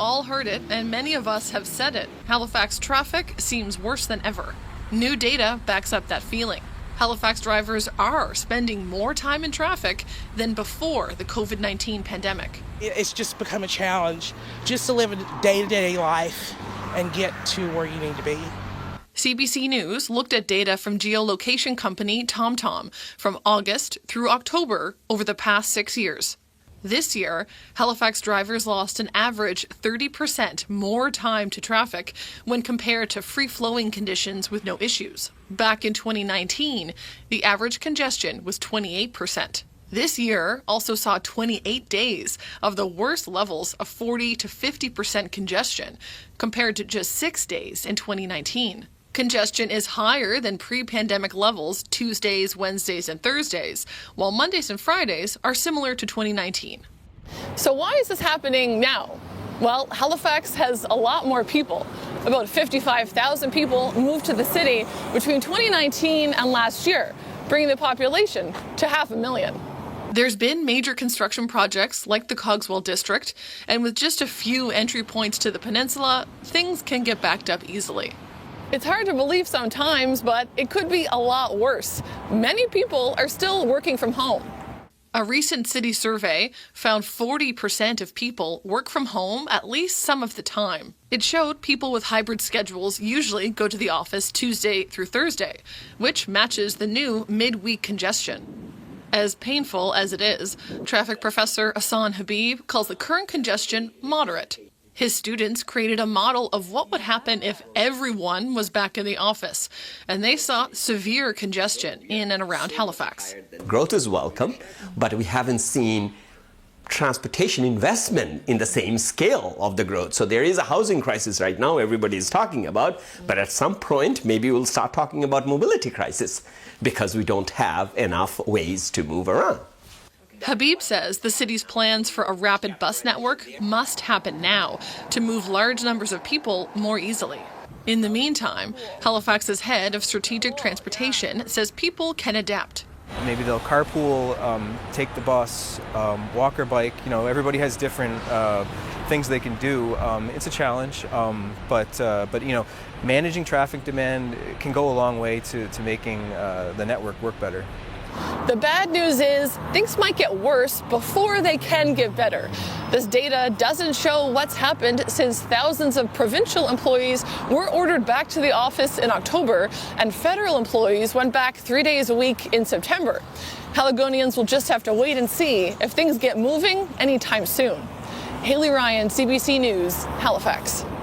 all heard it, and many of us have said it. Halifax traffic seems worse than ever. New data backs up that feeling. Halifax drivers are spending more time in traffic than before the COVID-19 pandemic. It's just become a challenge just to live a day-to-day life and get to where you need to be. CBC News looked at data from geolocation company TomTom from August through October over the past 6 years. This year, Halifax drivers lost an average 30% more time to traffic when compared to free-flowing conditions with no issues. Back in 2019, the average congestion was 28%. This year also saw 28 days of the worst levels of 40 to 50% congestion, compared to just 6 days in 2019. Congestion is higher than pre-pandemic levels Tuesdays, Wednesdays, and Thursdays, while Mondays and Fridays are similar to 2019. So why is this happening now? Well, Halifax has a lot more people. About 55,000 people moved to the city between 2019 and last year, bringing the population to 500,000. There's been major construction projects like the Cogswell District, and with just a few entry points to the peninsula, things can get backed up easily. It's hard to believe sometimes, but it could be a lot worse. Many people are still working from home. A recent city survey found 40% of people work from home at least some of the time. It showed people with hybrid schedules usually go to the office Tuesday through Thursday, which matches the new midweek congestion. As painful as it is, traffic professor Hassan Habib calls the current congestion moderate. His students created a model of what would happen if everyone was back in the office, and they saw severe congestion in and around Halifax. Growth is welcome, but we haven't seen transportation investment in the same scale of the growth. So there is a housing crisis right now everybody is talking about, but at some point maybe we'll start talking about mobility crisis because we don't have enough ways to move around. Habib says the city's plans for a rapid bus network must happen now to move large numbers of people more easily. In the meantime, Halifax's head of strategic transportation says people can adapt. Maybe they'll carpool, take the bus, walk or bike. You know, everybody has different things they can do. It's a challenge, but you know, managing traffic demand can go a long way to making the network work better. The bad news is things might get worse before they can get better. This data doesn't show what's happened since thousands of provincial employees were ordered back to the office in October and federal employees went back 3 days a week in September. Haligonians will just have to wait and see if things get moving anytime soon. Haley Ryan, CBC News, Halifax.